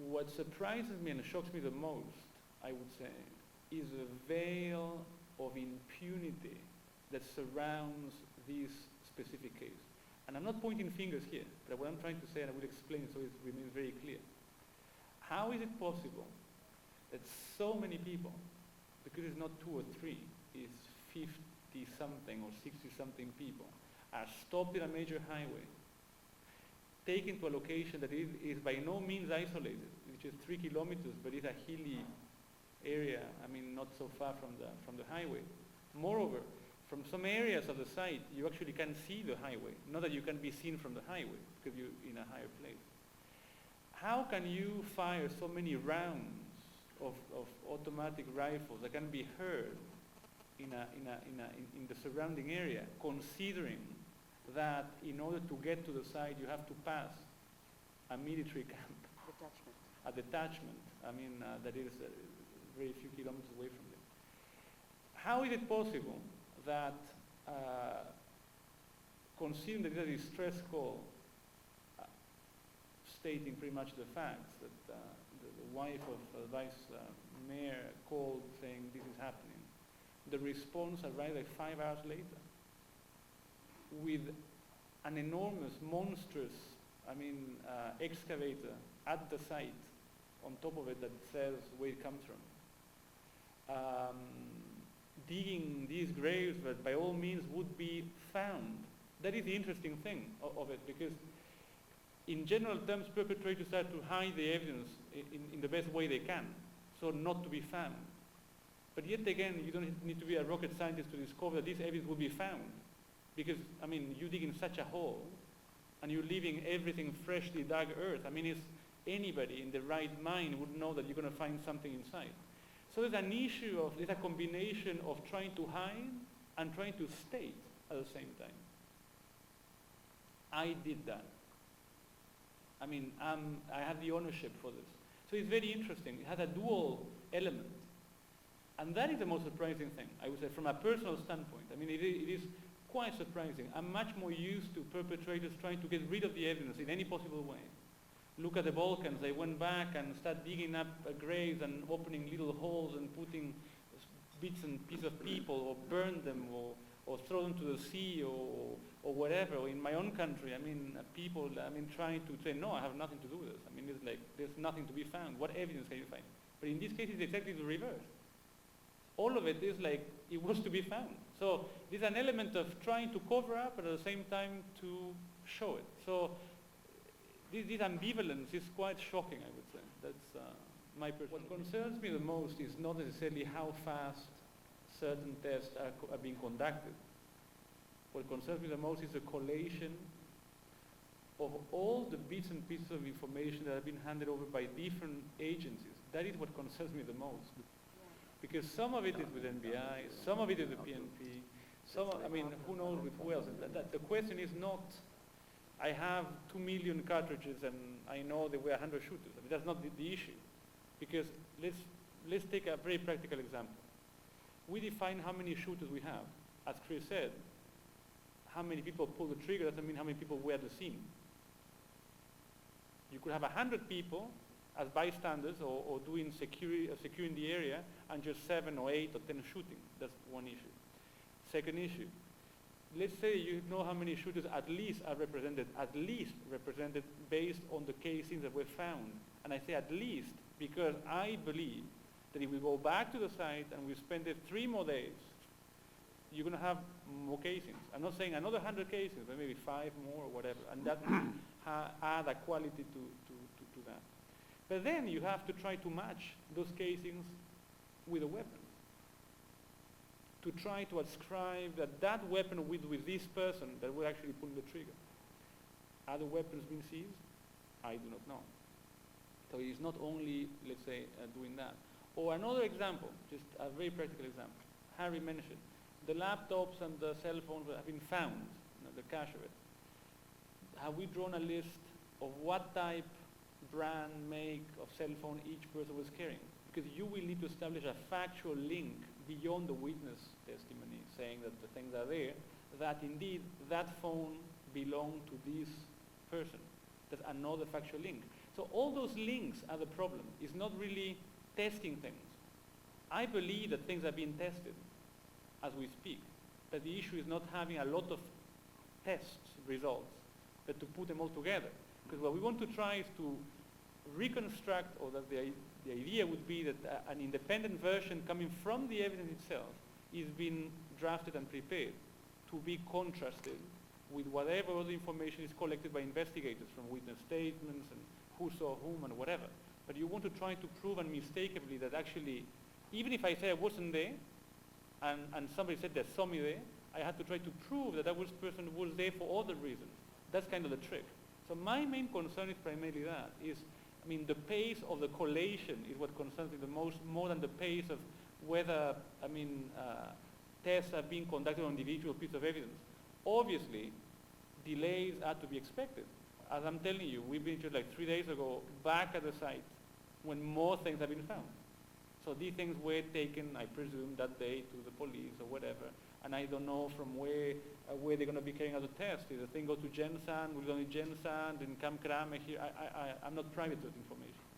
what surprises me and shocks me the most, I would say, is the veil of impunity that surrounds these specific cases. And I'm not pointing fingers here, but what I'm trying to say, and I will explain it so it remains very clear. How is it possible that so many people, because it's not 2 or 3, it's 50-something or 60-something people, are stopped in a major highway, taken to a location that is by no means isolated, which is 3 kilometers, but it's a hilly area, I mean, not so far from the highway. Moreover, from some areas of the site, you actually can see the highway. Not that you can be seen from the highway, because you're in a higher place. How can you fire so many rounds of automatic rifles that can be heard in the surrounding area, considering that in order to get to the site, you have to pass a military camp, a detachment, I mean, that is very few kilometers away from them. How is it possible that, considering that it is a distress call, stating pretty much the facts, that the wife of the vice mayor called saying this is happening, the response arrived like 5 hours later with an enormous, monstrous, excavator at the site on top of it that says where it comes from. Digging these graves that by all means would be found. That is the interesting thing of it, because in general terms, perpetrators try to hide the evidence in the best way they can, so not to be found. But yet again, you don't need to be a rocket scientist to discover that this evidence will be found. Because, you dig in such a hole, and you're leaving everything freshly dug earth. It's anybody in the right mind would know that you're going to find something inside. So there's an issue of, there's a combination of trying to hide and trying to state at the same time. I did that. I have the ownership for this. So it's very interesting. It has a dual element. And that is the most surprising thing, I would say, from a personal standpoint. It is quite surprising. I'm much more used to perpetrators trying to get rid of the evidence in any possible way. Look at the Balkans. They went back and started digging up graves and opening little holes and putting bits and pieces of people, or burn them, or throw them to the sea, or whatever. Or in my own country, people, trying to say, no, I have nothing to do with this. It's like, there's nothing to be found. What evidence can you find? But in this case, it's exactly the reverse. All of it is like, it was to be found. So there's an element of trying to cover up, but at the same time to show it. So this ambivalence is quite shocking, I would say. That's my perspective. What concerns me the most is not necessarily how fast certain tests are being conducted. What concerns me the most is the collation of all the bits and pieces of information that have been handed over by different agencies. That is what concerns me the most. Because some of it is with NBI, some of it is with PNP, who knows with who else. The question is not, I have 2 million cartridges and I know there were 100 shooters. That's not the issue. Because let's take a very practical example. We define how many shooters we have. As Chris said, how many people pull the trigger doesn't mean how many people were at the scene. You could have 100 people as bystanders or doing securing the area, and just 7 or 8 or 10 shooting. That's one issue. Second issue, let's say you know how many shooters at least represented based on the casings that were found. And I say at least because I believe that if we go back to the site and we spend 3 more days, you're going to have more casings. I'm not saying another 100 casings, but maybe 5 more or whatever. And that add a quality to that. But then you have to try to match those casings with a weapon. To try to ascribe that weapon with this person that will actually pull the trigger. Are the weapons being seized? I do not know. So it's not only, let's say, doing that. Or another example, just a very practical example. Harry mentioned, the laptops and the cell phones have been found, the cache of it. Have we drawn a list of what type, brand, make of cell phone each person was carrying? Because you will need to establish a factual link beyond the witness testimony saying that the things are there, that indeed that phone belonged to this person. That's another factual link. So all those links are the problem. It's not really testing things. I believe that things are being tested as we speak. That the issue is not having a lot of tests results, but to put them all together. Because what we want to try is to reconstruct, or that the idea would be that an independent version coming from the evidence itself is being drafted and prepared to be contrasted with whatever other information is collected by investigators from witness statements and who saw whom and whatever. But you want to try to prove unmistakably that actually, even if I say I wasn't there, and somebody said they saw me there, I had to try to prove that that person was there for other reasons. That's kind of the trick. So my main concern is primarily that, the pace of the collation is what concerns me the most, more than the pace of whether, tests are being conducted on individual pieces of evidence. Obviously, delays are to be expected. As I'm telling you, we've been just like 3 days ago back at the site when more things have been found. So these things were taken, I presume, that day to the police or whatever, and I don't know from where they're going to be carrying out the test. Is the thing go to Gensan, will it go to Gensan, in Camp Krame here? I'm not privy to that information.